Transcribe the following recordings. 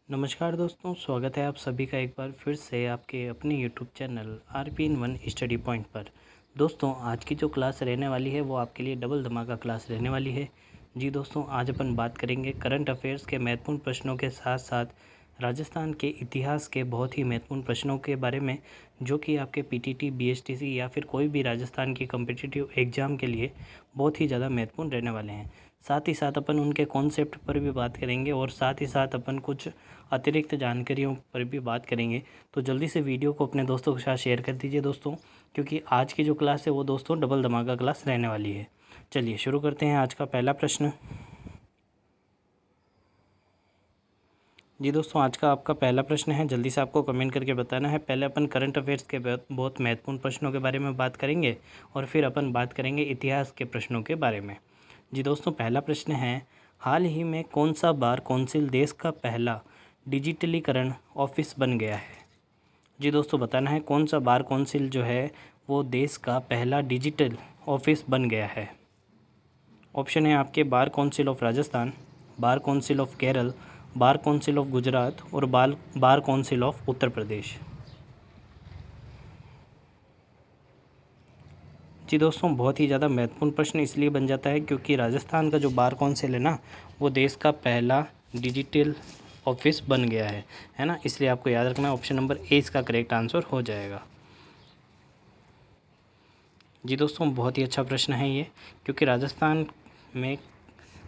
नमस्कार दोस्तों, स्वागत है आप सभी का एक बार फिर से आपके अपने YouTube channel RP-in-1 study point पर। दोस्तों, आज की जो क्लास रहने वाली है वो आपके लिए डबल धमाका क्लास रहने वाली है। जी दोस्तों, आज अपन बात करेंगे करंट अफेयर्स के महत्वपूर्ण प्रश्नों के साथ साथ राजस्थान के इतिहास के बहुत ही महत्वपूर्ण प्रश्नों के बारे में, जो कि आपके PTT, BSTC या फिर कोई भी राजस्थान की कम्पिटिटिव एग्ज़ाम के लिए बहुत ही ज़्यादा महत्वपूर्ण रहने वाले हैं। साथ ही साथ अपन उनके कॉन्सेप्ट पर भी बात करेंगे और साथ ही साथ अपन कुछ अतिरिक्त जानकारियों पर भी बात करेंगे। तो जल्दी से वीडियो को अपने दोस्तों के साथ शेयर कर दीजिए दोस्तों, क्योंकि आज की जो क्लास है वो दोस्तों डबल धमाका क्लास रहने वाली है। चलिए शुरू करते हैं आज का पहला प्रश्न। जी दोस्तों, आज का आपका पहला प्रश्न है, जल्दी से आपको कमेंट करके बताना है। पहले अपन करंट अफेयर्स के बहुत महत्वपूर्ण प्रश्नों के बारे में बात करेंगे और फिर अपन बात करेंगे इतिहास के प्रश्नों के बारे में। जी दोस्तों, पहला प्रश्न है, हाल ही में कौन सा बार कौंसिल देश का पहला डिजिटलीकरण ऑफिस बन गया है? जी दोस्तों, बताना है कौन सा बार कौंसिल जो है वो देश का पहला डिजिटल ऑफिस बन गया है। ऑप्शन है आपके bar council of Rajasthan, bar council of Kerala, bar council of Gujarat और bar council of Uttar Pradesh. जी दोस्तों, बहुत ही ज़्यादा महत्वपूर्ण प्रश्न इसलिए बन जाता है क्योंकि राजस्थान का जो बार कौंसिल है ना, वो देश का पहला डिजिटल ऑफिस बन गया है ना। इसलिए आपको याद रखना, ऑप्शन नंबर ए इसका करेक्ट आंसर हो जाएगा। जी दोस्तों, बहुत ही अच्छा प्रश्न है ये, क्योंकि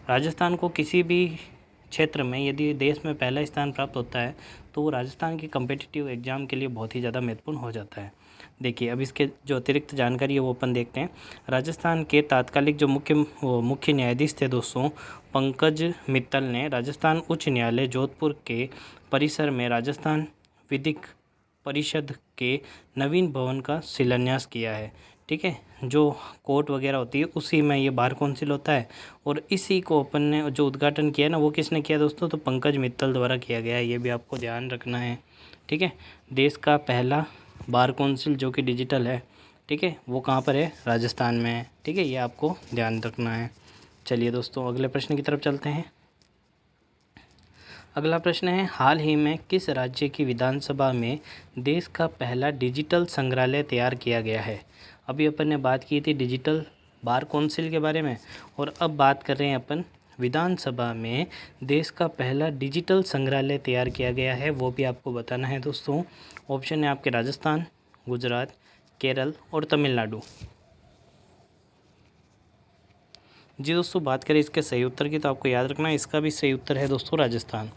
राजस्थान को किसी भी क्षेत्र में यदि देश में पहला स्थान प्राप्त होता है तो वो राजस्थान की कम्पिटिटिव एग्ज़ाम के लिए बहुत ही ज़्यादा महत्वपूर्ण हो जाता है। देखिए, अब इसके जो अतिरिक्त जानकारी है वो अपन देखते हैं। राजस्थान के तात्कालिक जो मुख्य न्यायाधीश थे दोस्तों, पंकज मित्तल ने राजस्थान उच्च न्यायालय जोधपुर के परिसर में राजस्थान विधिक परिषद के नवीन भवन का शिलान्यास किया है। ठीक है, जो कोर्ट वगैरह होती है उसी में ये बार कौंसिल होता है और इसी को अपन ने जो उद्घाटन किया ना, वो किसने किया दोस्तों? तो पंकज मित्तल द्वारा किया गया है। ये भी आपको ध्यान रखना है। ठीक है, देश का पहला बार कौंसिल जो कि डिजिटल है, ठीक है, वो कहाँ पर है? राजस्थान में है। ठीक है, ये आपको ध्यान रखना है। चलिए दोस्तों, अगले प्रश्न की तरफ चलते हैं। अगला प्रश्न है, हाल ही में किस राज्य की विधानसभा में देश का पहला डिजिटल संग्रहालय तैयार किया गया है? अभी अपन ने बात की थी डिजिटल बार कौंसिल के बारे में, और अब बात कर रहे हैं अपन विधानसभा में देश का पहला डिजिटल संग्रहालय तैयार किया गया है, वो भी आपको बताना है दोस्तों। ऑप्शन है आपके राजस्थान, गुजरात, केरल और तमिलनाडु। जी दोस्तों, बात करें इसके सही उत्तर की तो आपको याद रखना है इसका भी सही उत्तर है दोस्तों राजस्थान।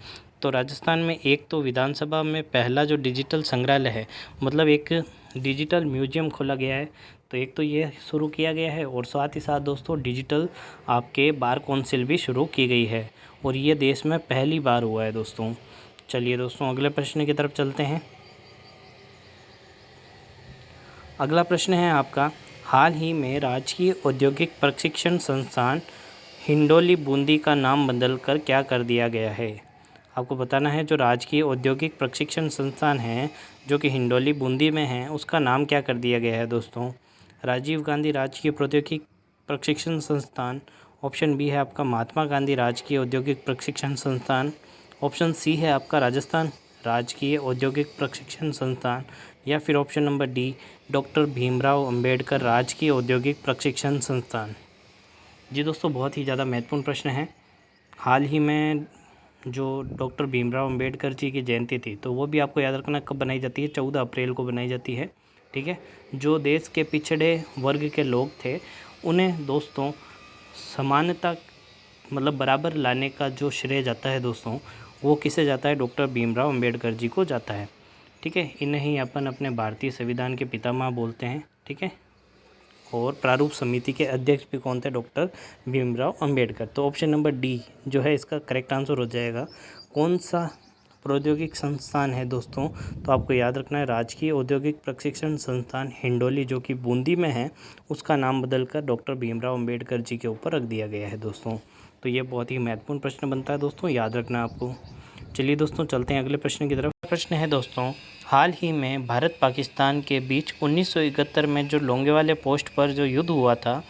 तो राजस्थान में एक तो विधानसभा में पहला जो डिजिटल संग्रहालय है, मतलब एक डिजिटल म्यूजियम खोला गया है, तो एक तो ये शुरू किया गया है और साथ ही साथ दोस्तों डिजिटल आपके बार कौंसिल भी शुरू की गई है और ये देश में पहली बार हुआ है दोस्तों। चलिए दोस्तों, अगले प्रश्न की तरफ चलते हैं। अगला प्रश्न है आपका, हाल ही में राजकीय औद्योगिक प्रशिक्षण संस्थान हिंडोली बूंदी का नाम बदलकर क्या कर दिया गया है? आपको बताना है जो राजकीय औद्योगिक प्रशिक्षण संस्थान है जो कि हिंडोली बूंदी में है, उसका नाम क्या कर दिया गया है दोस्तों? राजीव गांधी राजकीय प्रौद्योगिक प्रशिक्षण संस्थान, ऑप्शन बी है आपका महात्मा गांधी राजकीय औद्योगिक प्रशिक्षण संस्थान, ऑप्शन सी है आपका राजस्थान राजकीय औद्योगिक प्रशिक्षण संस्थान, या फिर option number D doctor Bhimrao Ambedkar राजकीय औद्योगिक प्रशिक्षण संस्थान। जी दोस्तों, बहुत ही ज़्यादा महत्वपूर्ण प्रश्न है। हाल ही में जो डॉक्टर भीमराव अंबेडकर जी की जयंती थी, तो वो भी आपको याद रखना कब बनाई जाती है? 14 अप्रैल को बनाई जाती है। ठीक है, जो देश के पिछड़े वर्ग के लोग थे उन्हें दोस्तों समानता मतलब बराबर लाने का जो श्रेय जाता है दोस्तों, वो किसे जाता है? डॉक्टर भीमराव अंबेडकर जी को जाता है। ठीक है, इन्हें ही अपन अपने भारतीय संविधान के पितामह बोलते हैं। ठीक है, और प्रारूप समिति के अध्यक्ष भी कौन थे? डॉक्टर भीमराव अंबेडकर। तो ऑप्शन नंबर डी जो है इसका करेक्ट आंसर हो जाएगा। कौन सा प्रौद्योगिक संस्थान है दोस्तों? तो आपको याद रखना है राजकीय औद्योगिक प्रशिक्षण संस्थान हिंडोली जो कि बूंदी में है, उसका नाम बदलकर डॉक्टर भीमराव अंबेडकर जी के ऊपर रख दिया गया है दोस्तों। तो ये बहुत ही महत्वपूर्ण प्रश्न बनता है दोस्तों, याद रखना आपको। चलिए दोस्तों, चलते हैं अगले प्रश्न की तरफ। प्रश्न है दोस्तों, हाल ही में भारत पाकिस्तान के बीच 1971 में जो लोंगेवाले पोस्ट पर जो युद्ध हुआ था,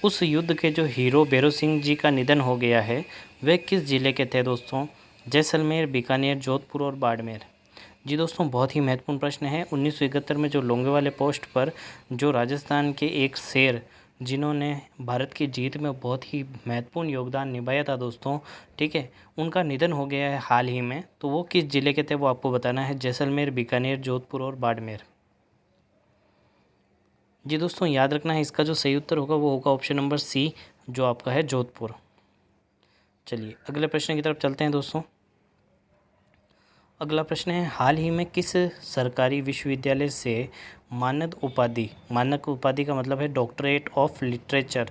उस युद्ध के जो हीरो भैरव सिंह जी का निधन हो गया है, वे किस ज़िले के थे दोस्तों? जैसलमेर, बीकानेर, जोधपुर और बाड़मेर। जी दोस्तों, बहुत ही महत्वपूर्ण प्रश्न है। 1971 में जो लोंगेवाले पोस्ट पर जो राजस्थान के एक शेर जिन्होंने भारत की जीत में बहुत ही महत्वपूर्ण योगदान निभाया था दोस्तों, ठीक है, उनका निधन हो गया है हाल ही में। तो वो किस जिले के थे वो आपको बताना है। जैसलमेर, बीकानेर, जोधपुर और बाड़मेर। जी दोस्तों, याद रखना है इसका जो सही उत्तर होगा वो होगा ऑप्शन नंबर सी, जो आपका है जोधपुर। चलिए अगले प्रश्न की तरफ चलते हैं दोस्तों। अगला प्रश्न है, हाल ही में किस सरकारी विश्वविद्यालय से मानक उपाधि का मतलब है डॉक्टरेट ऑफ लिटरेचर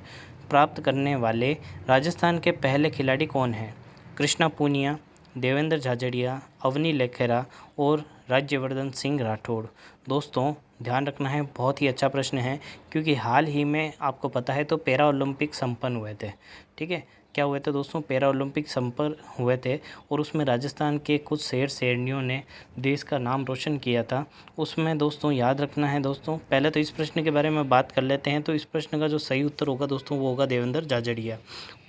प्राप्त करने वाले राजस्थान के पहले खिलाड़ी कौन हैं? कृष्णा पूनिया, देवेंद्र झाझड़िया, अवनी लेखेरा और राज्यवर्धन सिंह राठौड़। दोस्तों ध्यान रखना है, बहुत ही अच्छा प्रश्न है, क्योंकि हाल ही में आपको पता है तो पैरा ओलंपिक संपन्न हुए थे। ठीक है, क्या हुए थे दोस्तों? पैरा ओलंपिक संपन्न हुए थे और उसमें राजस्थान के कुछ शेर शेरनियों ने देश का नाम रोशन किया था। उसमें दोस्तों याद रखना है दोस्तों, पहले तो इस प्रश्न के बारे में बात कर लेते हैं। तो इस प्रश्न का जो सही उत्तर होगा दोस्तों वो होगा देवेंद्र झाझड़िया।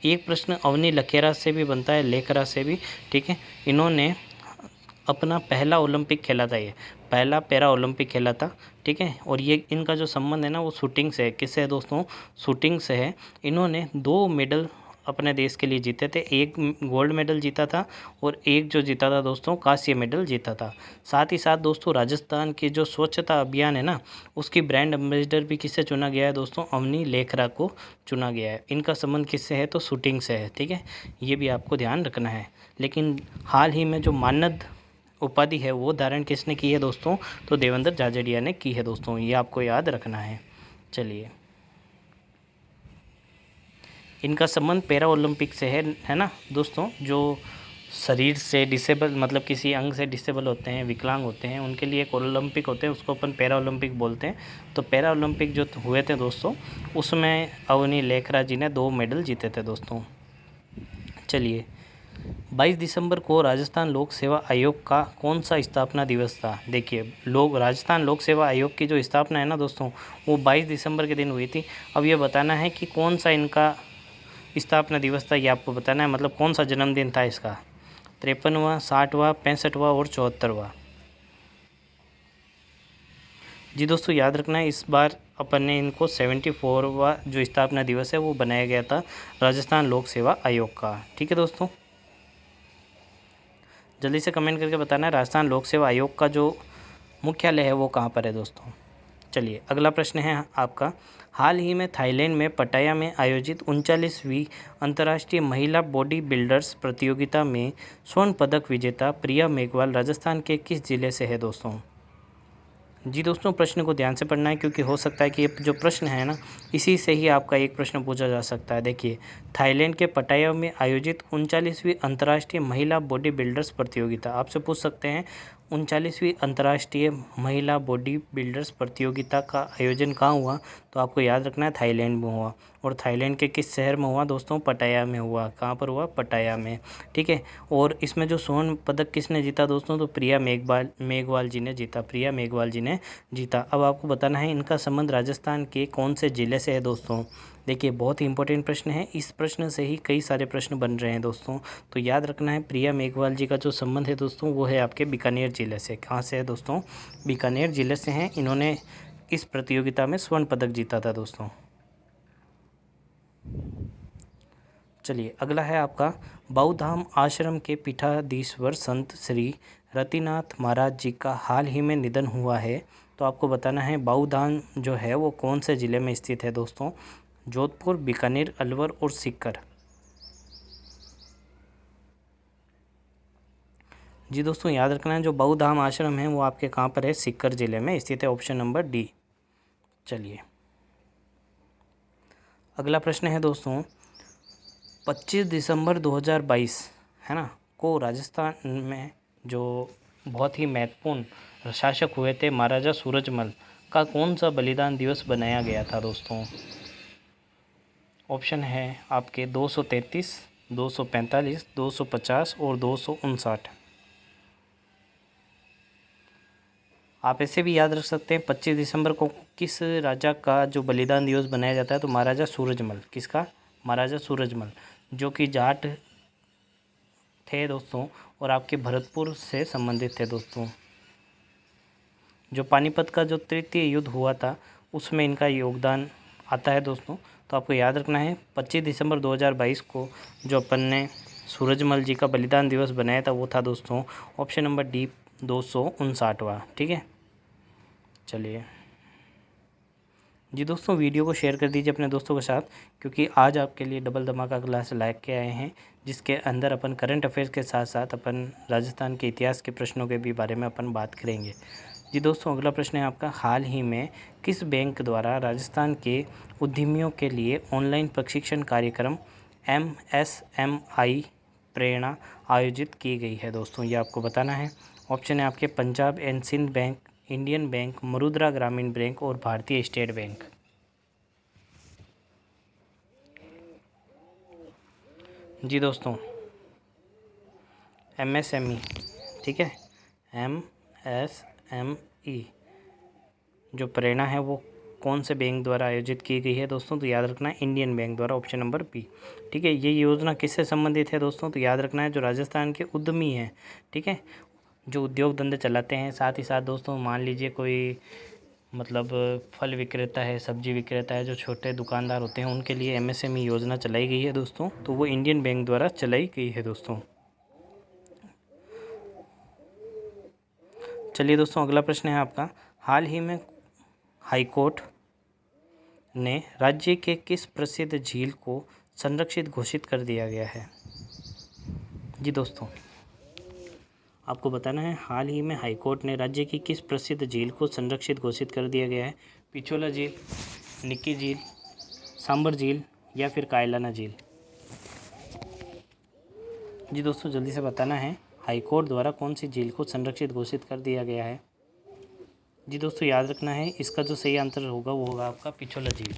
एक प्रश्न अवनी लखेरा से भी बनता है, लेखरा से भी। ठीक है, इन्होंने अपना पहला ओलंपिक खेला था, ये पहला पैरा ओलंपिक खेला था। ठीक है, और ये इनका जो संबंध है ना वो शूटिंग से है। किससे है दोस्तों? शूटिंग से है। इन्होंने 2 मेडल अपने देश के लिए जीते थे, एक गोल्ड मेडल जीता था और एक जो जीता था दोस्तों कांस्य मेडल जीता था। साथ ही साथ दोस्तों राजस्थान की जो स्वच्छता अभियान है ना उसकी ब्रांड एम्बेसडर भी किससे चुना गया है दोस्तों? अवनी लेखरा को चुना गया है। इनका संबंध किससे है? तो शूटिंग से है। ठीक है, ये भी आपको ध्यान रखना है। लेकिन हाल ही में जो मानद उपाधि है वो धारण किसने की है दोस्तों? तो देवेंद्र झाझड़िया ने की है दोस्तों, ये आपको याद रखना है। चलिए, इनका संबंध पैरा ओलंपिक से है ना दोस्तों। जो शरीर से डिसेबल मतलब किसी अंग से डिसेबल होते हैं, विकलांग होते हैं, उनके लिए एक ओलंपिक होते हैं, उसको अपन पैरा ओलंपिक बोलते हैं। तो पैरा ओलंपिक जो हुए थे दोस्तों उसमें अवनी लेखरा जी ने 2 मेडल जीते थे दोस्तों। चलिए, 22 दिसंबर को राजस्थान लोक सेवा आयोग का कौन सा स्थापना दिवस था? देखिए, राजस्थान लोक सेवा आयोग की जो स्थापना है ना दोस्तों वो 22 दिसंबर के दिन हुई थी। अब ये बताना है कि कौन सा इनका स्थापना दिवस था, ये आपको बताना है, मतलब कौन सा जन्मदिन था इसका। 53वां, 60वां, 65वां और 74वां। जी दोस्तों, याद रखना है इस बार अपन ने इनको 74वां जो स्थापना दिवस है वो बनाया गया था राजस्थान लोक सेवा आयोग का। ठीक है दोस्तों, जल्दी से कमेंट करके बताना है राजस्थान लोक सेवा आयोग का जो मुख्यालय है वो कहाँ पर है दोस्तों। चलिए अगला प्रश्न है आपका, हाल ही में थाईलैंड में पटाया में आयोजित 39वीं अंतर्राष्ट्रीय महिला बॉडी बिल्डर्स प्रतियोगिता में स्वर्ण पदक विजेता प्रिया मेघवाल राजस्थान के किस जिले से है दोस्तों? जी दोस्तों, प्रश्न को ध्यान से पढ़ना है, क्योंकि हो सकता है कि ये जो प्रश्न है ना इसी से ही आपका एक प्रश्न पूछा जा सकता है। देखिए, थाईलैंड के पटाया में आयोजित 39वीं अंतर्राष्ट्रीय महिला बॉडी बिल्डर्स प्रतियोगिता, आपसे पूछ सकते हैं 39वीं अंतर्राष्ट्रीय महिला बॉडी बिल्डर्स प्रतियोगिता का आयोजन कहाँ हुआ? तो आपको याद रखना है थाईलैंड में हुआ। और थाईलैंड के किस शहर में हुआ दोस्तों? पटाया में हुआ। कहाँ पर हुआ? पटाया में। ठीक है, और इसमें जो स्वर्ण पदक किसने जीता दोस्तों? तो प्रिया मेघवाल जी ने जीता। प्रिया मेघवाल जी ने जीता। अब आपको बताना है इनका संबंध राजस्थान के कौन से ज़िले से है दोस्तों। देखिए, बहुत ही इंपॉर्टेंट प्रश्न है, इस प्रश्न से ही कई सारे प्रश्न बन रहे हैं दोस्तों। तो याद रखना है प्रिया मेघवाल जी का जो संबंध है दोस्तों वो है आपके बीकानेर ज़िले से। कहाँ से है दोस्तों? बीकानेर ज़िले से हैं। इन्होंने इस प्रतियोगिता में स्वर्ण पदक जीता था दोस्तों। चलिए अगला है आपका, बाऊधाम आश्रम के पीठाधीश्वर संत श्री रतिनाथ महाराज जी का हाल ही में निधन हुआ है। तो आपको बताना है बाऊधाम जो है वो कौन से ज़िले में स्थित है दोस्तों? जोधपुर, बीकानेर, अलवर और सीकर। जी दोस्तों, याद रखना है जो बाऊधाम आश्रम है वो आपके कहाँ पर है? सीकर ज़िले में स्थित है। Option number D. चलिए अगला प्रश्न है दोस्तों, 25 दिसंबर 2022 है ना को राजस्थान में जो बहुत ही महत्वपूर्ण शासक हुए थे महाराजा सूरजमल का कौन सा बलिदान दिवस बनाया गया था दोस्तों? ऑप्शन है आपके 233, 245, 250 और 259। आप ऐसे भी याद रख सकते हैं 25 दिसंबर को किस राजा का जो बलिदान दिवस बनाया जाता है? तो महाराजा सूरजमल। किसका? महाराजा सूरजमल, जो कि जाट थे दोस्तों और आपके भरतपुर से संबंधित थे दोस्तों। जो पानीपत का जो तृतीय युद्ध हुआ था उसमें इनका योगदान आता है दोस्तों। तो आपको याद रखना है 25 दिसंबर 2022 को जो अपन ने सूरजमल जी का बलिदान दिवस बनाया था वो था दोस्तों ऑप्शन नंबर डी 259वां। ठीक है, चलिए जी दोस्तों, वीडियो को शेयर कर दीजिए अपने दोस्तों के साथ, क्योंकि आज आपके लिए डबल धमाका क्लास लाइक के आए हैं जिसके अंदर अपन करंट अफेयर्स के साथ साथ अपन राजस्थान के इतिहास के प्रश्नों के भी बारे में अपन बात करेंगे। जी दोस्तों, अगला प्रश्न है आपका, हाल ही में किस बैंक द्वारा राजस्थान के उद्यमियों के लिए ऑनलाइन प्रशिक्षण कार्यक्रम MSMI प्रेरणा आयोजित की गई है दोस्तों? ये आपको बताना है। ऑप्शन है आपके Punjab and Sind bank, Indian bank, Marudhara Gramin bank और भारतीय स्टेट बैंक। जी दोस्तों, MSME, ठीक है, MSME जो प्रेरणा है वो कौन से बैंक द्वारा आयोजित की गई है दोस्तों? तो याद रखना है इंडियन बैंक द्वारा, ऑप्शन नंबर बी। ठीक है, ये योजना किससे संबंधित है दोस्तों? तो याद रखना है जो राजस्थान के उद्यमी हैं, ठीक है, जो उद्योग धंधे चलाते हैं। साथ ही साथ दोस्तों मान लीजिए कोई मतलब फल विक्रेता है, सब्जी विक्रेता है, जो छोटे दुकानदार होते हैं उनके लिए MSME योजना चलाई गई है दोस्तों। तो वो इंडियन बैंक द्वारा चलाई गई है दोस्तों। चलिए दोस्तों, अगला प्रश्न है आपका, हाल ही में हाईकोर्ट ने राज्य के किस प्रसिद्ध झील को संरक्षित घोषित कर दिया गया है? जी दोस्तों, आपको बताना है हाल ही में हाईकोर्ट ने राज्य की किस प्रसिद्ध झील को संरक्षित घोषित कर दिया गया है? पिछोला झील, निक्की झील, सांबर झील या फिर कायलाना झील? जी दोस्तों, जल्दी से बताना है हाईकोर्ट द्वारा कौन सी झील को संरक्षित घोषित कर दिया गया है? जी दोस्तों, याद रखना है इसका जो सही आंसर होगा वो होगा आपका पिछोला झील।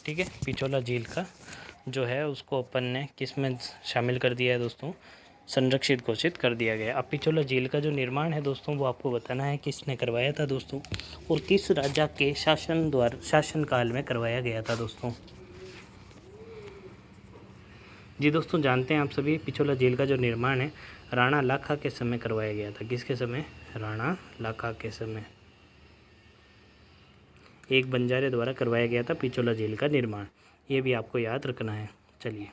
ठीक है, पिछोला झील का जो है उसको अपन ने किस में शामिल कर दिया है दोस्तों? संरक्षित घोषित कर दिया गया। अब पिछोला झील का जो निर्माण है दोस्तों वो आपको बताना है किसने करवाया था दोस्तों, और किस राजा के शासनकाल में करवाया गया था दोस्तों? जी दोस्तों, जानते हैं आप सभी पिछोला झील का जो निर्माण है राणा लाखा के समय करवाया गया था। किसके समय? राणा लाखा के समय एक बंजारे द्वारा करवाया गया था पिछोला झील का निर्माण। ये भी आपको याद रखना है। चलिए,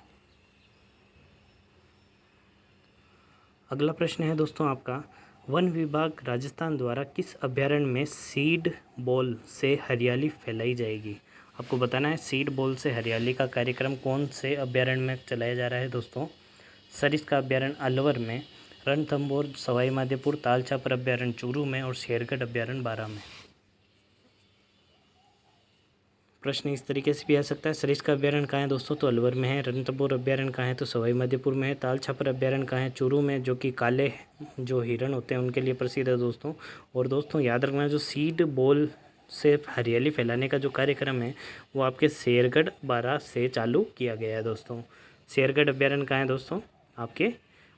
अगला प्रश्न है दोस्तों आपका, वन विभाग राजस्थान द्वारा किस अभ्यारण्य में सीड बॉल से हरियाली फैलाई जाएगी? आपको बताना है सीड बॉल से हरियाली का कार्यक्रम कौन से अभ्यारण्य में चलाया जा रहा है दोस्तों? सरिस्का अभ्यारण्य अलवर में, रणथंभौर सवाई माधोपुर, तालछापर अभ्यारण्य चूरू में और शेरगढ़ अभ्यारण्य बारा में। प्रश्न इस तरीके से भी आ सकता है, सरिस्का अभ्यारण्य कहाँ है दोस्तों? तो अलवर में है। रणथंभौर अभ्यारण्य कहाँ है? तो सवाई माधोपुर में है। तालछापर अभ्यारण्य कहाँ है? चूरू में, जो कि काले जो हिरण होते हैं उनके लिए प्रसिद्ध है दोस्तों। और दोस्तों याद रखना, जो सीड बॉल से हरियाली फैलाने का जो कार्यक्रम है वो आपके शेरगढ़ बारा से चालू किया गया है दोस्तों। शेरगढ़ अभ्यारण्य कहाँ है दोस्तों? आपके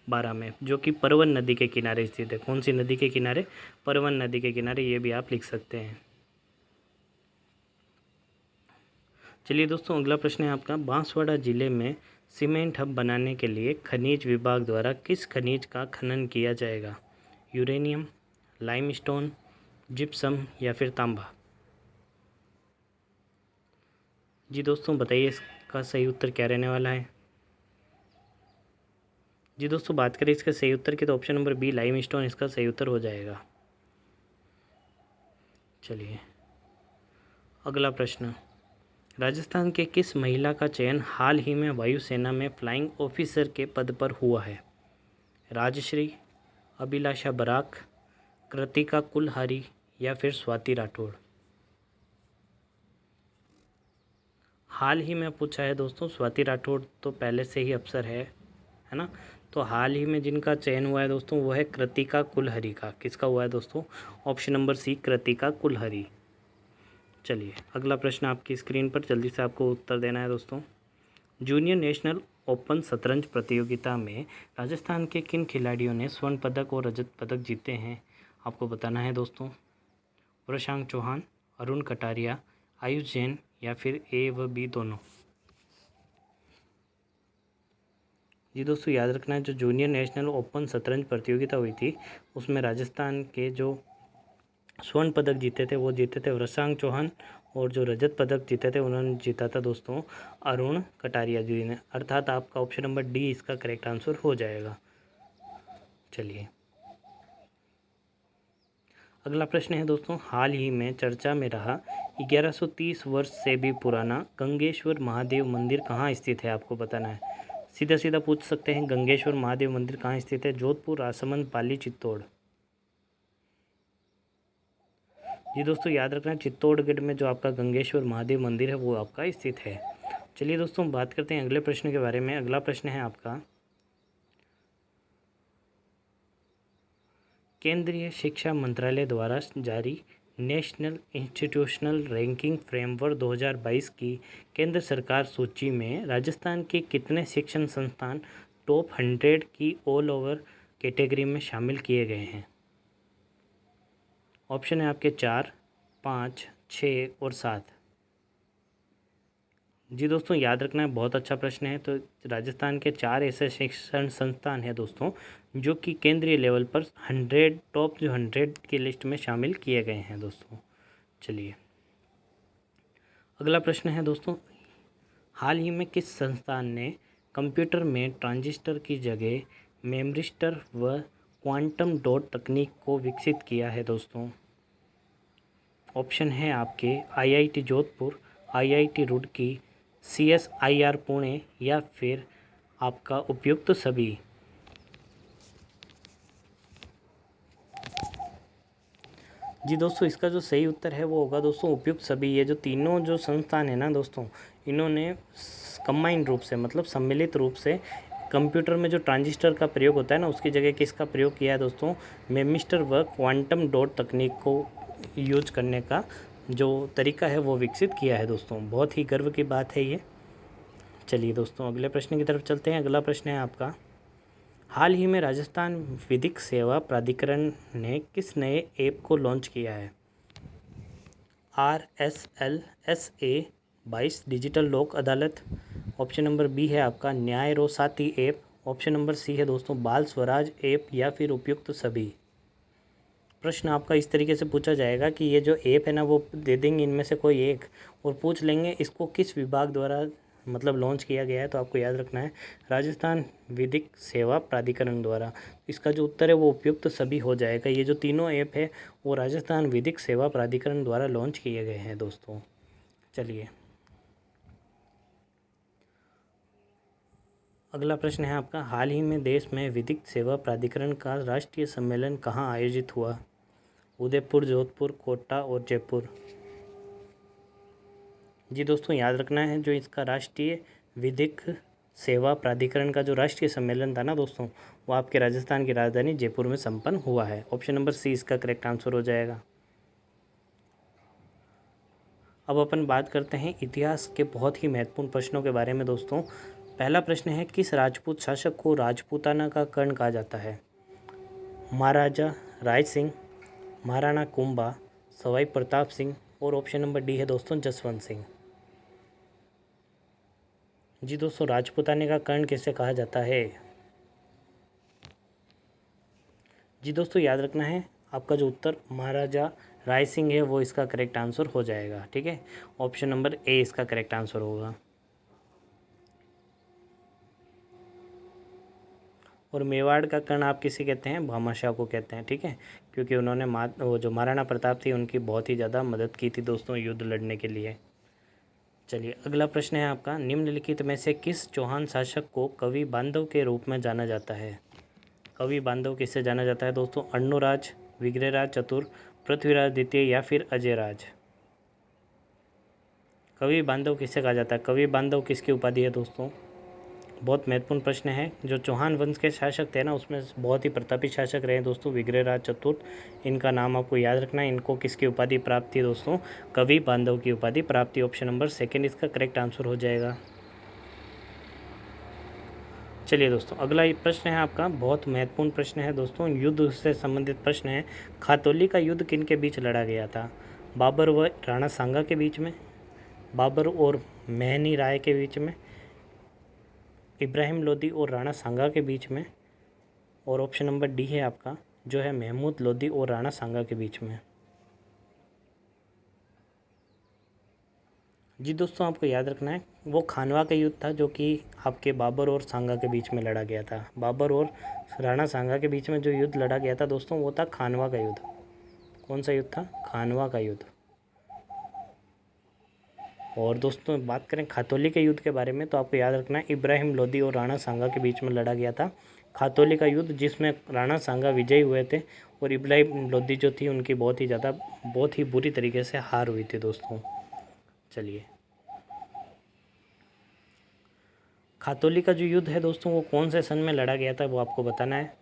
बारा में, जो कि परवन नदी के किनारे स्थित है। कौन सी नदी के किनारे? परवन नदी के किनारे, ये भी आप लिख सकते हैं। चलिए दोस्तों, अगला प्रश्न है आपका, बांसवाड़ा जिले में सीमेंट हब बनाने के लिए खनिज विभाग द्वारा किस खनिज का खनन किया जाएगा? यूरेनियम, लाइमस्टोन, जिप्सम या फिर तांबा? जी दोस्तों, बताइए इसका सही उत्तर क्या रहने वाला है? जी दोस्तों, बात करें इसका सही उत्तर की तो ऑप्शन नंबर बी लाइमस्टोन इसका सही उत्तर हो जाएगा। चलिए, अगला प्रश्न, राजस्थान के किस महिला का चयन हाल ही में वायुसेना में फ्लाइंग ऑफिसर के पद पर हुआ है? राजश्री, अभिलाषा बराक, कृतिका कुलहरी या फिर स्वाति राठौड़? हाल ही में पूछा है दोस्तों, स्वाति राठौड़ तो पहले से ही अफसर है ना। तो हाल ही में जिनका चयन हुआ है दोस्तों वो है कृतिका कुलहरी का। किसका हुआ है दोस्तों? Option number C, Kritika Kulhari. चलिए, अगला प्रश्न आपकी स्क्रीन पर, जल्दी से आपको उत्तर देना है दोस्तों। जूनियर नेशनल ओपन शतरंज प्रतियोगिता में राजस्थान के किन खिलाड़ियों ने स्वर्ण पदक और रजत पदक जीते हैं? आपको बताना है दोस्तों। प्रशांत चौहान, अरुण कटारिया, आयुष जैन या फिर ए व बी दोनों? जी दोस्तों, याद रखना है जो जूनियर नेशनल ओपन शतरंज प्रतियोगिता हुई थी उसमें राजस्थान के जो स्वर्ण पदक जीते थे वो जीते थे वृषांक चौहान, और जो रजत पदक जीते थे उन्होंने जीता था दोस्तों अरुण कटारिया जी ने। अर्थात आपका ऑप्शन नंबर डी इसका करेक्ट आंसर हो जाएगा। चलिए अगला प्रश्न है दोस्तों, हाल ही में चर्चा में रहा 1130 वर्ष से भी पुराना गंगेश्वर महादेव मंदिर कहाँ स्थित है, आपको बताना है। सीधा सीधा पूछ सकते हैं, गंगेश्वर महादेव मंदिर कहाँ स्थित है? जोधपुर, राजसमंद, पाली, चित्तौड़। जी दोस्तों, याद रखना चित्तौड़गढ़ में जो आपका गंगेश्वर महादेव मंदिर है वो आपका स्थित है। चलिए दोस्तों बात करते हैं अगले प्रश्न के बारे में। अगला प्रश्न है आपका, केंद्रीय शिक्षा मंत्रालय द्वारा जारी नेशनल इंस्टीट्यूशनल रैंकिंग फ्रेमवर्क 2022 की केंद्र सरकार सूची में राजस्थान के कितने शिक्षण संस्थान टॉप 100 की ऑल ओवर कैटेगरी में शामिल किए गए हैं? ऑप्शन है आपके 4, 5, 6 और 7। जी दोस्तों, याद रखना है, बहुत अच्छा प्रश्न है। तो राजस्थान के 4 ऐसे शिक्षण संस्थान हैं दोस्तों जो कि केंद्रीय लेवल पर 100 टॉप जो 100 की लिस्ट में शामिल किए गए हैं दोस्तों। चलिए अगला प्रश्न है दोस्तों, हाल ही में किस संस्थान ने कंप्यूटर में ट्रांजिस्टर की जगह मेमरिस्टर व क्वांटम डॉट तकनीक को विकसित किया है दोस्तों? ऑप्शन है आपके IIT Jodhpur, IIT Roorkee, CSIR Pune या फिर आपका उपयुक्त सभी। जी दोस्तों, इसका जो सही उत्तर है वो होगा दोस्तों उपयुक्त सभी। ये जो तीनों जो संस्थान है ना दोस्तों, इन्होंने कंबाइन रूप से मतलब सम्मिलित रूप से कंप्यूटर में जो ट्रांजिस्टर का प्रयोग होता है ना उसकी जगह किसका प्रयोग किया है दोस्तों? मेमिस्टर व क्वांटम डॉट तकनीक को यूज करने का जो तरीका है वो विकसित किया है दोस्तों। बहुत ही गर्व की बात है ये। चलिए दोस्तों अगले प्रश्न की तरफ चलते हैं। अगला प्रश्न है आपका, हाल ही में राजस्थान विधिक सेवा प्राधिकरण ने किस नए ऐप को लॉन्च किया है? RSLSA 22 डिजिटल लोक अदालत। ऑप्शन नंबर बी है आपका न्याय रो साथी ऐप। ऑप्शन नंबर सी है दोस्तों बाल स्वराज ऐप या फिर उपयुक्त सभी। प्रश्न आपका इस तरीके से पूछा जाएगा कि ये जो ऐप है ना वो दे देंगे इनमें से कोई एक, और पूछ लेंगे इसको किस विभाग द्वारा मतलब लॉन्च किया गया है। तो आपको याद रखना है राजस्थान विधिक सेवा प्राधिकरण द्वारा। इसका जो उत्तर है वो उपयुक्त सभी हो जाएगा। ये जो तीनों ऐप है वो राजस्थान विधिक सेवा प्राधिकरण द्वारा लॉन्च किए गए हैं दोस्तों। चलिए अगला प्रश्न है आपका, हाल ही में देश में विधिक सेवा प्राधिकरण का राष्ट्रीय सम्मेलन कहाँ आयोजित हुआ? उदयपुर, जोधपुर, कोटा और जयपुर। जी दोस्तों, याद रखना है जो इसका राष्ट्रीय विधिक सेवा प्राधिकरण का जो राष्ट्रीय सम्मेलन था ना दोस्तों वो आपके राजस्थान की राजधानी जयपुर में संपन्न हुआ है। ऑप्शन नंबर सी इसका करेक्ट आंसर हो जाएगा। अब अपन बात करते हैं इतिहास के बहुत ही महत्वपूर्ण प्रश्नों के बारे में दोस्तों। पहला प्रश्न है, किस राजपूत शासक को राजपूताना का कर्ण कहा जाता है? महाराजा राय सिंह, महाराणा कुंभा, सवाई प्रताप सिंह और ऑप्शन नंबर डी है दोस्तों जसवंत सिंह। जी दोस्तों, राजपूताने का कर्ण किसे कहा जाता है? जी दोस्तों, याद रखना है आपका जो उत्तर महाराजा राय सिंह है वो इसका करेक्ट आंसर हो जाएगा। ठीक है, ऑप्शन नंबर ए इसका करेक्ट आंसर होगा। और मेवाड़ का कर्ण आप किसे कहते हैं? भामाशाह को कहते हैं। ठीक है, क्योंकि उन्होंने वो जो महाराणा प्रताप थी उनकी बहुत ही ज़्यादा मदद की थी दोस्तों युद्ध लड़ने के लिए। चलिए अगला प्रश्न है आपका, निम्नलिखित में से किस चौहान शासक को कवि बांधव के रूप में जाना जाता है? कवि बांधव किससे जाना जाता है दोस्तों? अन्नूराज, विग्रहराज चतुर, पृथ्वीराज द्वितीय या फिर अजयराज। कवि बांधव किससे कहा जाता है? कवि बांधव किसकी उपाधि है दोस्तों? बहुत महत्वपूर्ण प्रश्न है। जो चौहान वंश के शासक थे ना उसमें बहुत ही प्रतापी शासक रहे दोस्तों विग्रहराज चतुर्थ। इनका नाम आपको याद रखना है। इनको किसकी उपाधि प्राप्त थी दोस्तों? कवि बांधव की उपाधि प्राप्त थी। ऑप्शन नंबर सेकंड इसका करेक्ट आंसर हो जाएगा। चलिए दोस्तों अगला प्रश्न है आपका, बहुत महत्वपूर्ण प्रश्न है दोस्तों, युद्ध से संबंधित प्रश्न है। खातौली का युद्ध किन के बीच लड़ा गया था? बाबर व राणा सांगा के बीच में, बाबर और मेहनी राय के बीच में, इब्राहिम लोदी और राणा सांगा के बीच में, और ऑप्शन नंबर डी है आपका जो है महमूद लोदी और राणा सांगा के बीच में। जी दोस्तों, आपको याद रखना है वो खानवा का युद्ध था जो कि आपके बाबर और सांगा के बीच में लड़ा गया था। बाबर और राणा सांगा के बीच में जो युद्ध लड़ा गया था दोस्तों वो था खानवा का युद्ध। कौन सा युद्ध था? खानवा का युद्ध। और दोस्तों बात करें खातौली के युद्ध के बारे में तो आपको याद रखना है इब्राहिम लोदी और राणा सांगा के बीच में लड़ा गया था खातौली का युद्ध, जिसमें राणा सांगा विजयी हुए थे और इब्राहिम लोदी जो थी उनकी बहुत ही बुरी तरीके से हार हुई थी दोस्तों। चलिए, खातौली का जो युद्ध है दोस्तों वो कौन से सन में लड़ा गया था वो आपको बताना है।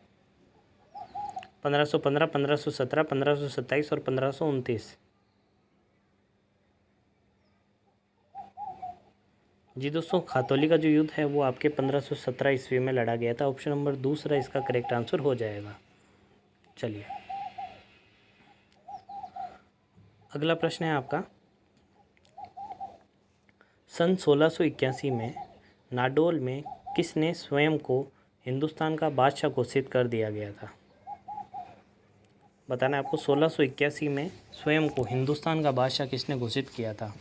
1515, 1517, 1527 और 1529। जी दोस्तों, खातौली का जो युद्ध है वो आपके 1517 ईस्वी में लड़ा गया था। ऑप्शन नंबर दूसरा इसका करेक्ट आंसर हो जाएगा। चलिए, अगला प्रश्न है आपका, सन 1681 में नाडोल में किसने स्वयं को हिंदुस्तान का बादशाह घोषित कर दिया गया था? बताना है आपको 1681 में स्वयं को हिंदुस्तान का बादशाह किसने घोषित किया था?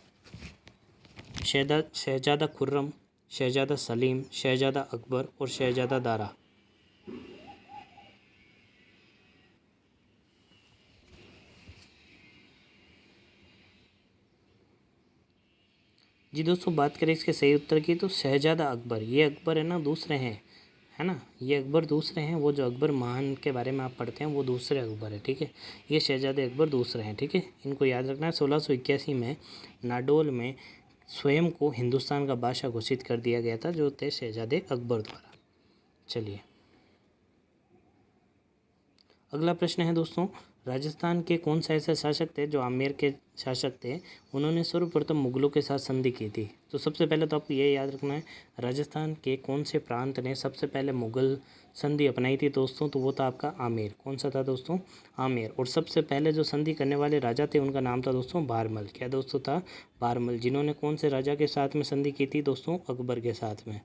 शहजादा खुर्रम, शहजादा सलीम, शहजादा अकबर और शहजादा दारा। जी दोस्तों, बात करें इसके सही उत्तर की तो शहजादा अकबर। ये अकबर है ना, दूसरे हैं, है ना, ये अकबर दूसरे हैं। वो जो अकबर महान के बारे में आप पढ़ते हैं वो दूसरे अकबर है, ठीक है। ये शहजादे अकबर दूसरे हैं, ठीक है। इनको याद रखना है। 1681 में नाडोल में स्वयं को हिंदुस्तान का बादशाह घोषित कर दिया गया था, जो थे शहजादे अकबर द्वारा। चलिए, अगला प्रश्न है दोस्तों, राजस्थान के कौन से ऐसे शासक थे जो आमेर के शासक थे, उन्होंने सर्वप्रथम मुगलों के साथ संधि की थी? तो सबसे पहले तो आपको ये याद रखना है, राजस्थान के कौन से प्रांत ने सबसे पहले मुगल संधि अपनाई थी दोस्तों? तो वो था आपका आमेर। कौन सा था दोस्तों? आमेर। और सबसे पहले जो संधि करने वाले राजा थे उनका नाम था दोस्तों बारमल। क्या दोस्तों था? बारमल। जिन्होंने कौन से राजा के साथ में संधि की थी दोस्तों? अकबर के साथ में।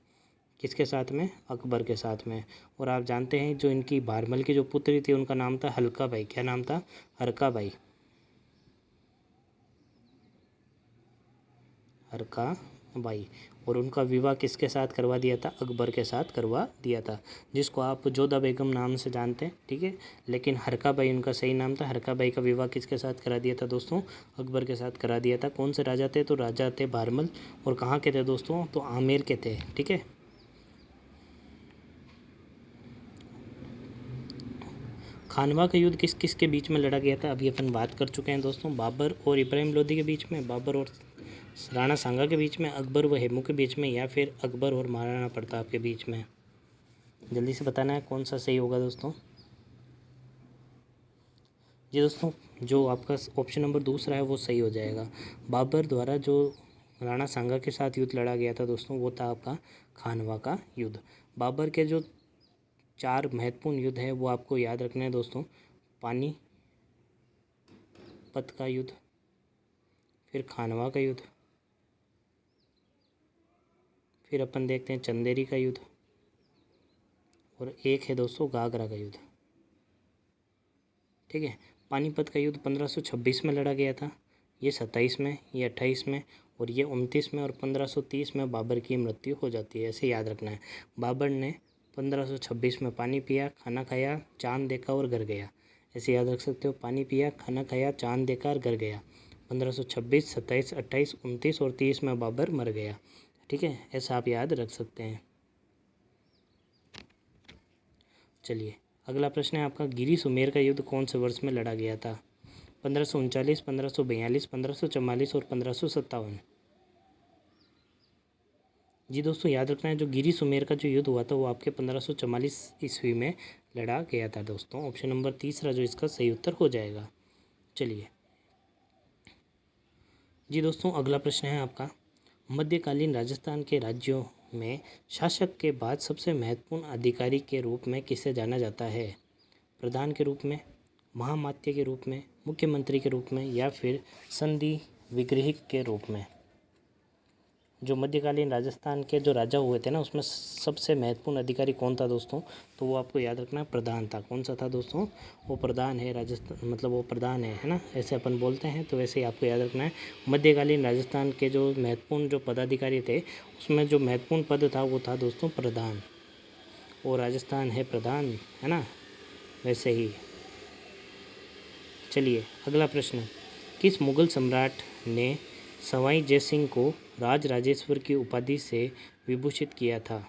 किसके साथ में? अकबर के साथ में। और आप जानते हैं जो इनकी बारमल की जो पुत्री थी उनका नाम था हल्का बाई। क्या नाम था? हरका बाई। हरका बाई। और उनका विवाह किसके साथ करवा दिया था? अकबर के साथ करवा दिया था, जिसको आप जोधा बेगम नाम से जानते हैं, ठीक है। लेकिन हरका बाई उनका सही नाम था। हरका बाई का विवाह किसके साथ करा दिया था दोस्तों? अकबर के साथ करा दिया था। कौन से राजा थे? तो राजा थे बारमल। और कहाँ के थे दोस्तों? तो आमेर के थे, ठीक है। खानवा का युद्ध किस किस के बीच में लड़ा गया था? अभी अपन बात कर चुके हैं दोस्तों। बाबर और इब्राहिम लोदी के बीच में, बाबर और राणा सांगा के बीच में, अकबर व हेमू के बीच में, या फिर अकबर और महाराणा प्रताप के बीच में? जल्दी से बताना है कौन सा सही होगा दोस्तों। जी दोस्तों, जो आपका ऑप्शन नंबर दूसरा है वो सही हो जाएगा। बाबर द्वारा जो राणा सांगा के साथ युद्ध लड़ा गया था दोस्तों वो था आपका खानवा का युद्ध। बाबर के जो 4 महत्वपूर्ण युद्ध है वो आपको याद रखना है दोस्तों। पानीपत का युद्ध, फिर खानवा का युद्ध, फिर अपन देखते हैं चंदेरी का युद्ध, और एक है दोस्तों घाघरा का युद्ध, ठीक है। पानीपत का युद्ध 1526 में लड़ा गया था। ये 27 में, ये 28 में, और ये 29 में, और 1530 में बाबर की मृत्यु हो जाती है। ऐसे याद रखना है। बाबर ने 1526 में पानी पिया, खाना खाया, चांद देखा और घर गया। ऐसे याद रख सकते हो। पानी पिया, खाना खाया, चांद देखा और घर गया। 1526, 27, 28, 29 और 30 में बाबर मर गया, ठीक है। ऐसा आप याद रख सकते हैं। चलिए, अगला प्रश्न है आपका, गिरी सुमेर का युद्ध कौन से वर्ष में लड़ा गया था? 1539, 1542, 1544 और 1557। जी दोस्तों, याद रखना है जो गिरी सुमेर का जो युद्ध हुआ था वो आपके 1544 ईस्वी में लड़ा गया था दोस्तों। ऑप्शन नंबर तीसरा जो इसका सही उत्तर हो जाएगा। चलिए, जी दोस्तों, अगला प्रश्न है आपका, मध्यकालीन राजस्थान के राज्यों में शासक के बाद सबसे महत्वपूर्ण अधिकारी के रूप में किसे जाना जाता है? प्रधान के रूप में, महामात्य के रूप में, मुख्यमंत्री के रूप में, या फिर संधि विग्रही के रूप में? जो मध्यकालीन राजस्थान के जो राजा हुए थे ना, उसमें सबसे महत्वपूर्ण अधिकारी कौन था दोस्तों? तो वो आपको याद रखना, प्रधान था। कौन सा था दोस्तों? वो प्रधान है राजस्थान, मतलब वो प्रधान है ना, ऐसे अपन बोलते हैं, तो वैसे ही आपको याद रखना है। मध्यकालीन राजस्थान के जो महत्वपूर्ण जो पदाधिकारी थे, उसमें जो महत्वपूर्ण पद था वो था दोस्तों प्रधान। वो राजस्थान है प्रधान, है ना, वैसे ही। चलिए अगला प्रश्न, किस मुगल सम्राट ने सवाई जयसिंह को राज राजेश्वर की उपाधि से विभूषित किया था?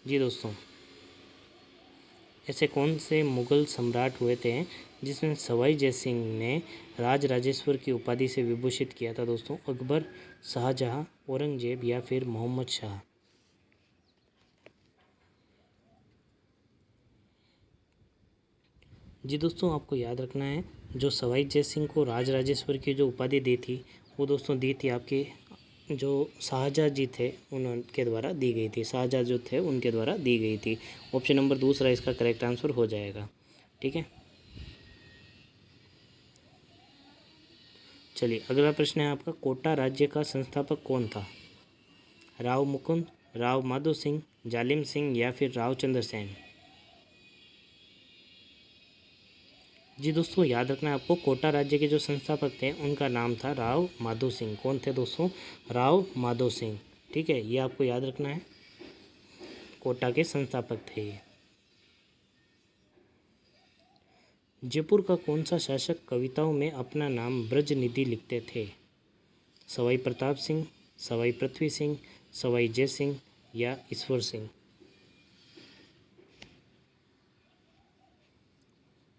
जी दोस्तों, ऐसे कौन से मुगल सम्राट हुए थे जिसमें सवाई जयसिंह ने राज राजेश्वर की उपाधि से विभूषित किया था दोस्तों? अकबर, शाहजहां, औरंगजेब या फिर मोहम्मद शाह? जी दोस्तों, आपको याद रखना है, जो सवाई जयसिंह को राज राजेश्वर की जो उपाधि दी थी, वो दोस्तों दी थी आपके जो शाहजहाँ जी थे उनके द्वारा दी गई थी। शाहजहाँ जो थे उनके द्वारा दी गई थी। ऑप्शन नंबर दूसरा इसका करेक्ट आंसर हो जाएगा। ठीक है, चलिए अगला प्रश्न है आपका, कोटा राज्य का संस्थापक कौन था? राव मुकुंद, राव माधो सिंह, जालिम सिंह या फिर राव चंद्र सेन? जी दोस्तों, याद रखना है आपको, कोटा राज्य के जो संस्थापक थे उनका नाम था राव माधो सिंह। कौन थे दोस्तों? राव माधो सिंह। ठीक है, ये आपको याद रखना है, कोटा के संस्थापक थे ये। जयपुर का कौन सा शासक कविताओं में अपना नाम ब्रजनिधि लिखते थे? सवाई प्रताप सिंह, सवाई पृथ्वी सिंह, सवाई जय सिंह या ईश्वर सिंह?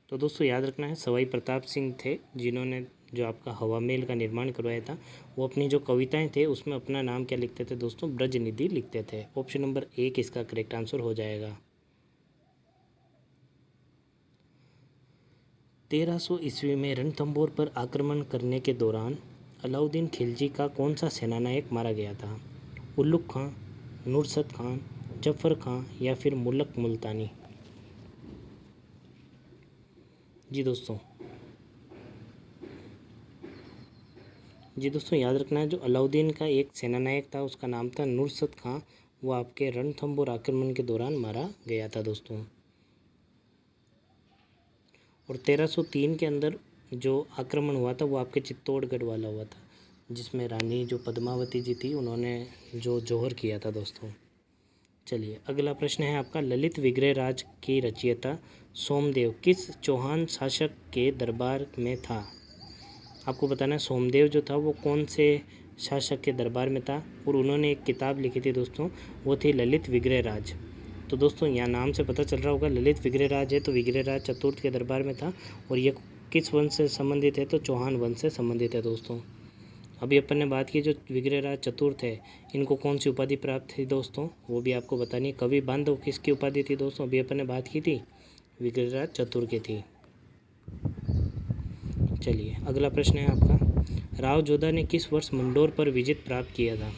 तो दोस्तों याद रखना है, सवाई प्रताप सिंह थे जिन्होंने जो आपका हवा महल का निर्माण करवाया था। वो अपनी जो कविताएं थे उसमें अपना नाम क्या लिखते थे दोस्तों? ब्रजनिधि लिखते थे। ऑप्शन नंबर 1 इसका करेक्ट आंसर हो जाएगा। 1300 ईस्वी में रणथंभौर पर आक्रमण करने के दौरान अलाउद्दीन खिलजी का कौन सा सेनानायक मारा गया था? उल्लुक खां, नुसरत खान, जफर खां या फिर मुल्क मुल्तानी? जी दोस्तों, याद रखना है, जो अलाउद्दीन का एक सेनानायक था उसका नाम था नुसरत खां। वो आपके रणथंभौर आक्रमण के दौरान मारा गया था दोस्तों। और 1303 के अंदर जो आक्रमण हुआ था वो आपके चित्तौड़गढ़ वाला हुआ था, जिसमें रानी जो पद्मावती जी थी उन्होंने जो जौहर किया था दोस्तों। चलिए अगला प्रश्न है आपका, ललित विग्रह राज की रचयिता सोमदेव किस चौहान शासक के दरबार में था? आपको बताना है, सोमदेव जो था वो कौन से शासक के दरबार में था, और उन्होंने एक किताब लिखी थी दोस्तों, वो थी ललित विग्रह राज। तो दोस्तों यहाँ नाम से पता चल रहा होगा, ललित विग्रह राज है तो विग्रह राज चतुर्थ के दरबार में था। और ये किस वंश से संबंधित है? तो चौहान वंश से संबंधित है दोस्तों। अभी अपन ने बात की जो विग्रह राज चतुर्थ है, इनको कौन सी उपाधि प्राप्त थी दोस्तों, वो भी आपको बतानी है। कवि बांधव किसकी उपाधि थी दोस्तों? अभी अपन ने बात की थी, विग्रह राज चतुर्थ की थी। चलिए अगला प्रश्न है आपका, राव जोधा ने किस वर्ष मंडोर पर विजय प्राप्त किया था?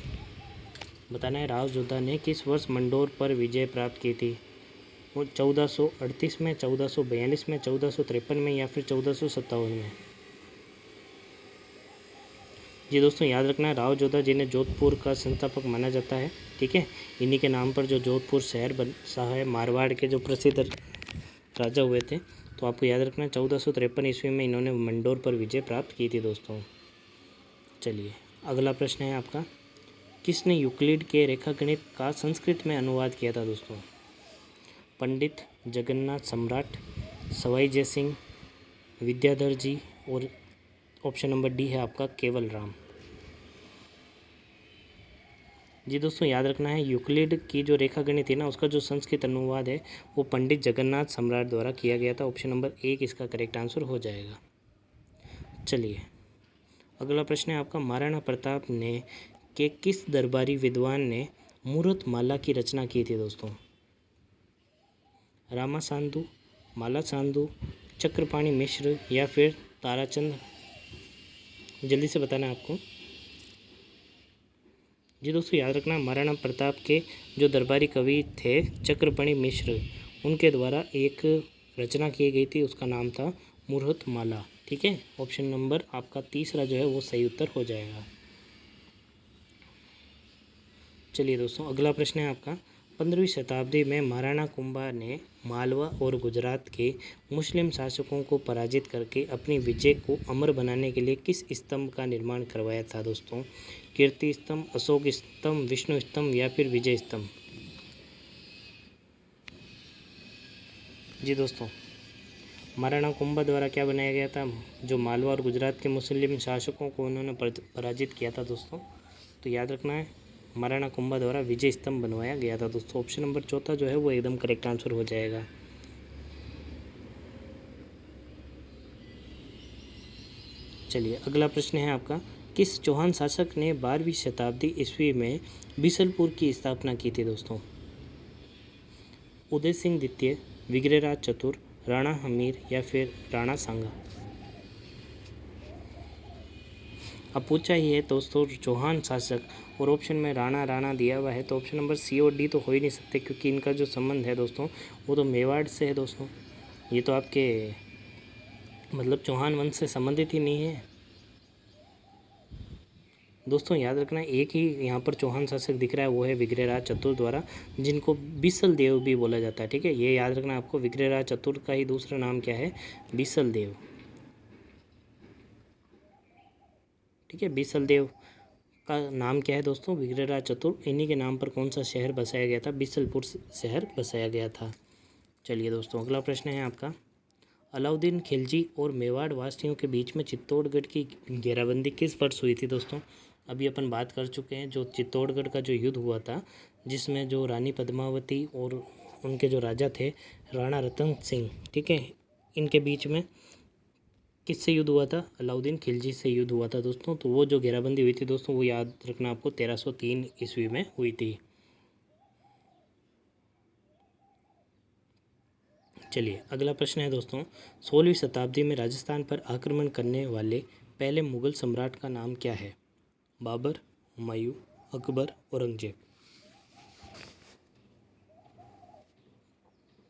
बताना है, राव जोधा ने किस वर्ष मंडोर पर विजय प्राप्त की थी? वो 1438 में, 1442 में, 1453 में या फिर 1457 में? जी दोस्तों, याद रखना है, राव जोधा जिन्हें जोधपुर का संस्थापक माना जाता है। ठीक है, इन्हीं के नाम पर जो जोधपुर शहर बसा है, मारवाड़ के जो प्रसिद्ध राजा हुए थे। तो आपको याद रखना है, 1453 ईस्वी में इन्होंने मंडोर पर विजय प्राप्त की थी दोस्तों। चलिए अगला प्रश्न है आपका, किसने यूक्लिड के रेखागणित का संस्कृत में अनुवाद किया था दोस्तों? पंडित जगन्नाथ सम्राट, सवाई जयसिंह, विद्याधर जी, और ऑप्शन नंबर डी है आपका केवल राम। जी दोस्तों, याद रखना है, यूक्लिड की जो रेखागणित है ना, उसका जो संस्कृत अनुवाद है वो पंडित जगन्नाथ सम्राट द्वारा किया गया था। ऑप्शन नंबर 1 इसका करेक्ट आंसर हो जाएगा। चलिए अगला प्रश्न है आपका, महाराणा प्रताप ने के किस दरबारी विद्वान ने मूर्त माला की रचना की थी दोस्तों? रामा सांधु, माला सांधु, चक्रपाणी मिश्र या फिर ताराचंद? जल्दी से बताना है आपको। जी दोस्तों, याद रखना, महाराणा प्रताप के जो दरबारी कवि थे चक्रपाणी मिश्र, उनके द्वारा एक रचना की गई थी, उसका नाम था मूर्त माला। ठीक है, ऑप्शन नंबर आपका तीसरा जो है वो सही उत्तर हो जाएगा। चलिए दोस्तों, अगला प्रश्न है आपका, 15वीं शताब्दी में महाराणा कुंभा ने मालवा और गुजरात के मुस्लिम शासकों को पराजित करके अपनी विजय को अमर बनाने के लिए किस स्तंभ का निर्माण करवाया था दोस्तों? कीर्ति स्तंभ, अशोक स्तंभ, विष्णु स्तंभ या फिर विजय स्तंभ? जी दोस्तों, महाराणा कुंभा द्वारा क्या बनाया गया था? जो मालवा और गुजरात के मुस्लिम शासकों को उन्होंने पराजित किया था दोस्तों, तो याद रखना है महाराणा कुंभा द्वारा विजय स्तंभ बनवाया गया था दोस्तों। ऑप्शन नंबर चौथा जो है वो एकदम करेक्ट आंसर हो जाएगा। चलिए, अगला प्रश्न है आपका, किस चौहान शासक ने 12वीं शताब्दी ईस्वी में बीसलपुर की स्थापना की थी दोस्तों? उदय सिंह द्वितीय, विग्रहराज चतुर, राणा हमीर या फिर राणा सांगा? अब पूछा ही है दोस्तों चौहान शासक, और ऑप्शन में राणा राणा दिया हुआ है, तो ऑप्शन नंबर सी और डी तो हो ही नहीं सकते, क्योंकि इनका जो संबंध है दोस्तों वो तो मेवाड़ से है दोस्तों। ये तो आपके मतलब चौहान वंश से संबंधित ही नहीं है दोस्तों। याद रखना, एक ही यहाँ पर चौहान शासक दिख रहा है, वो है विग्रहराज चतुर द्वारा, जिनको बीसल देव भी बोला जाता है। ठीक है, ये याद रखना आपको, विग्रहराज चतुर का ही दूसरा नाम क्या है? बीसल देव। ठीक है, बीसल देव का नाम क्या है दोस्तों? विग्रहराज चतुर। इन्हीं के नाम पर कौन सा शहर बसाया गया था? बीसलपुर शहर बसाया गया था। चलिए दोस्तों, अगला प्रश्न है आपका, अलाउद्दीन खिलजी और मेवाड़ वासियों के बीच में चित्तौड़गढ़ की घेराबंदी किस वर्ष हुई थी दोस्तों? अभी अपन बात कर चुके हैं, जो चित्तौड़गढ़ का जो युद्ध हुआ था, जिसमें जो रानी पद्मावती और उनके जो राजा थे राणा रतन सिंह, ठीक है, इनके बीच में किससे युद्ध हुआ था? अलाउद्दीन खिलजी से युद्ध हुआ था दोस्तों। तो वो जो घेराबंदी हुई थी दोस्तों, वो याद रखना आपको 1303 ईस्वी में हुई थी। चलिए, अगला प्रश्न है दोस्तों, 16वीं शताब्दी में राजस्थान पर आक्रमण करने वाले पहले मुगल सम्राट का नाम क्या है? बाबर, हुमायूं, अकबर, औरंगजेब?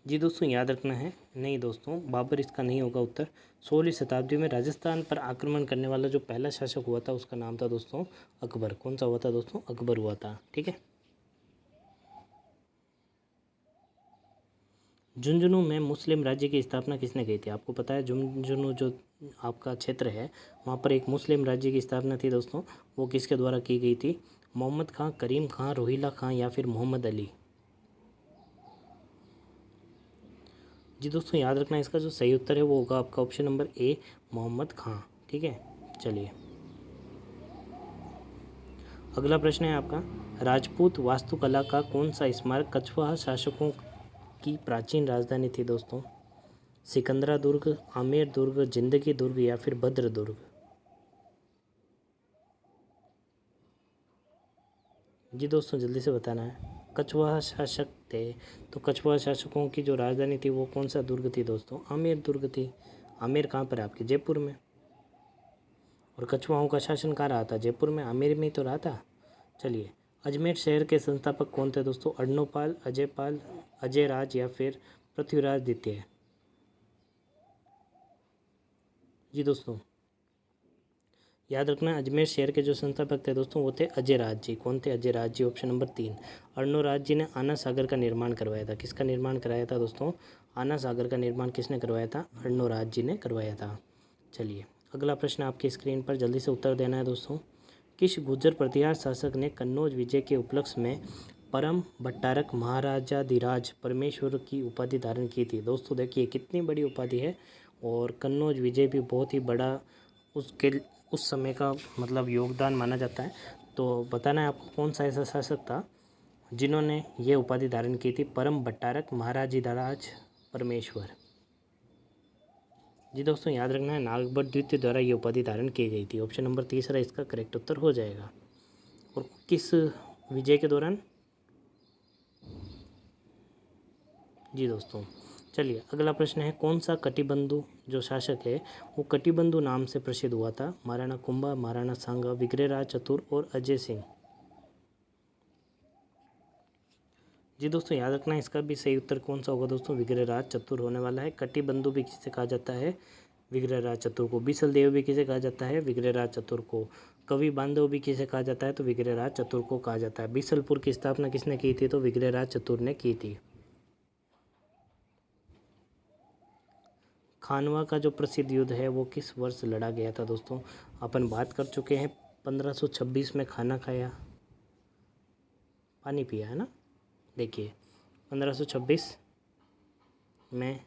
जी दोस्तों, याद रखना है, नहीं दोस्तों, बाबर इसका नहीं होगा उत्तर। 16वीं शताब्दी में राजस्थान पर आक्रमण करने वाला जो पहला शासक हुआ था उसका नाम था दोस्तों अकबर। कौन सा हुआ था दोस्तों? अकबर हुआ था। ठीक है, झुंझुनू में मुस्लिम राज्य की स्थापना किसने की थी? आपको पता है झुंझुनू जो आपका क्षेत्र है, वहाँ पर एक मुस्लिम राज्य की स्थापना थी दोस्तों। वो किसके द्वारा की गई थी? मोहम्मद खां, करीम खां, रोहिला खां या फिर मोहम्मद अली? जी दोस्तों, याद रखना, इसका जो सही उत्तर है वो होगा आपका ऑप्शन नंबर ए, मोहम्मद खां। ठीक है, चलिए, अगला प्रश्न है आपका, राजपूत वास्तुकला का कौन सा स्मारक कछवाहा शासकों की प्राचीन राजधानी थी दोस्तों? सिकंदरा दुर्ग, आमेर दुर्ग, जिंदगी दुर्ग या फिर भद्र दुर्ग? जी दोस्तों, जल्दी से बताना है। कछवाहा शासक थे, तो कछवाहा शासकों की जो राजधानी थी वो कौन सा दुर्ग थी दोस्तों? आमेर दुर्ग थी। आमेर कहाँ पर है? आपके जयपुर में। और कछवाहों का शासन कहाँ रहा था? जयपुर में, आमेर में ही तो रहा था। चलिए, अजमेर शहर के संस्थापक कौन थे दोस्तों? अर्णोपाल, अजयपाल, अजय राज या फिर पृथ्वीराज द्वितीय? जी दोस्तों, याद रखना, अजमेर शहर के जो संस्थापक थे दोस्तों वो थे अजय राज जी। कौन थे? अजय राज जी। Option number 3। अर्णोराज जी ने आना सागर का निर्माण करवाया था। किसका निर्माण कराया था दोस्तों? आना सागर का निर्माण किसने करवाया था? अर्णोराज जी ने करवाया था। चलिए, अगला प्रश्न आपकी स्क्रीन पर, जल्दी से उत्तर देना है दोस्तों। किस गुर्जर प्रतिहार शासक ने कन्नौज विजय के उपलक्ष्य में परम भट्टारक महाराजाधिराज परमेश्वर की उपाधि धारण की थी? दोस्तों देखिए कितनी बड़ी उपाधि है, और कन्नौज विजय भी बहुत ही बड़ा उसके उस समय का मतलब योगदान माना जाता है। तो बताना है आपको कौन सा ऐसा शासक था जिन्होंने ये उपाधि धारण की थी, परम भट्टारक महाराजाधिराज परमेश्वर? जी दोस्तों, याद रखना है, नागभट्ट द्वितीय द्वारा ये उपाधि धारण की गई थी। ऑप्शन नंबर तीसरा इसका करेक्ट उत्तर हो जाएगा। और किस विजय के दौरान? जी दोस्तों, चलिए, अगला प्रश्न है, कौन सा कटिबंधु जो शासक है वो कटिबंधु नाम से प्रसिद्ध हुआ था? महाराणा कुंभा, महाराणा सांगा, विग्रहराज चतुर और अजय सिंह? जी दोस्तों, याद रखना, इसका भी सही उत्तर कौन सा होगा दोस्तों? विग्रहराज चतुर होने वाला है। कटिबंधु भी किसे कहा जाता है? विग्रहराज चतुर को बीसलदेव भी किसे कहा जाता है? विग्रहराज चतुर को। कवि बांधव भी किसे कहा जाता है? तो विग्रहराज चतुर को कहा जाता है। बीसलपुर की स्थापना किसने की थी? तो विग्रहराज चतुर ने की थी। खानवा का जो प्रसिद्ध युद्ध है वो किस वर्ष लड़ा गया था दोस्तों? अपन बात कर चुके हैं 1526 में खाना खाया, पानी पिया, है ना। देखिए 1526 में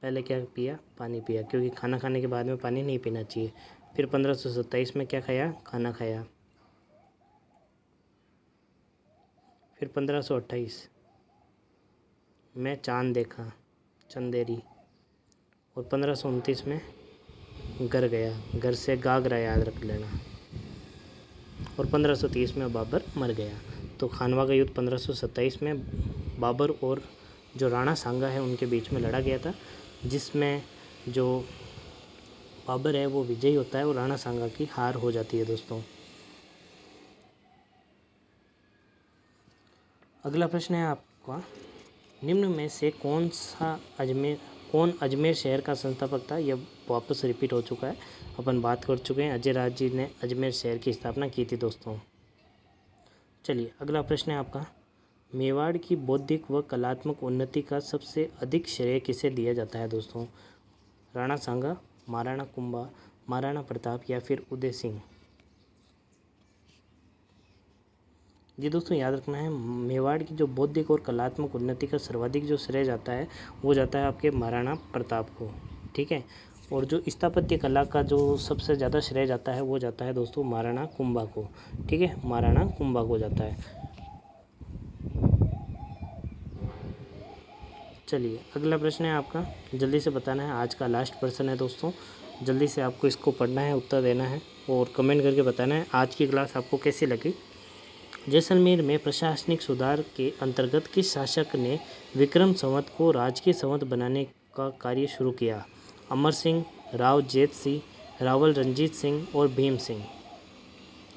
पहले क्या पिया? पानी पिया, क्योंकि खाना खाने के बाद में पानी नहीं पीना चाहिए। फिर 1527 में क्या खाया? खाना खाया। फिर 1528 में चांद देखा, चंदेरी। और 1529 में घर गया, घर से गागरा याद रख लेना। और 1530 में बाबर मर गया। तो खानवा का युद्ध 1527 में बाबर और जो राणा सांगा है उनके बीच में लड़ा गया था, जिसमें जो बाबर है वो विजयी होता है और राणा सांगा की हार हो जाती है दोस्तों। अगला प्रश्न है आपका, निम्न में से कौन अजमेर शहर का संस्थापक था? यह वापस रिपीट हो चुका है, अपन बात कर चुके हैं। अजय राज जी ने अजमेर शहर की स्थापना की थी दोस्तों। चलिए अगला प्रश्न है आपका, मेवाड़ की बौद्धिक व कलात्मक उन्नति का सबसे अधिक श्रेय किसे दिया जाता है दोस्तों? राणा सांगा, महाराणा कुंभा, महाराणा प्रताप या फिर उदय सिंह? जी दोस्तों याद रखना है, मेवाड़ की जो बौद्धिक और कलात्मक उन्नति का सर्वाधिक जो श्रेय जाता है वो जाता है आपके महाराणा प्रताप को, ठीक है। और जो स्थापत्य कला का जो सबसे ज़्यादा श्रेय जाता है वो जाता है दोस्तों महाराणा कुंभा को, ठीक है, महाराणा कुंभा को जाता है। चलिए अगला प्रश्न है आपका, जल्दी से बताना है, आज का लास्ट प्रश्न है दोस्तों, जल्दी से आपको इसको पढ़ना है, उत्तर देना है और कमेंट करके बताना है आज की क्लास आपको कैसी लगी। जैसलमेर में प्रशासनिक सुधार के अंतर्गत किस शासक ने विक्रम संवत को राजकीय संवत बनाने का कार्य शुरू किया? अमर सिंह, राव जेत सिंह, रावल रंजीत सिंह और भीम सिंह?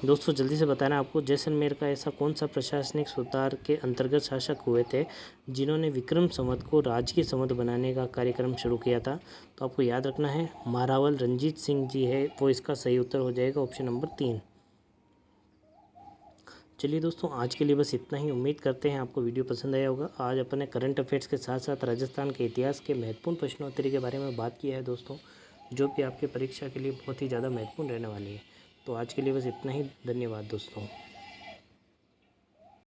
दोस्तों जल्दी से बताना आपको, जैसलमेर का ऐसा कौन सा प्रशासनिक सुधार के अंतर्गत शासक हुए थे जिन्होंने विक्रम संवत को राजकीय संवत बनाने का कार्यक्रम शुरू किया था? तो आपको याद रखना है महारावल रंजीत सिंह जी है, वो इसका सही उत्तर हो जाएगा ऑप्शन नंबर 3। चलिए दोस्तों आज के लिए बस इतना ही, उम्मीद करते हैं आपको वीडियो पसंद आया होगा। आज अपने करंट अफेयर्स के साथ साथ राजस्थान के इतिहास के महत्वपूर्ण प्रश्नोत्तरी के बारे में बात किया है दोस्तों, जो कि आपके परीक्षा के लिए बहुत ही ज़्यादा महत्वपूर्ण रहने वाली है। तो आज के लिए बस इतना ही, धन्यवाद दोस्तों।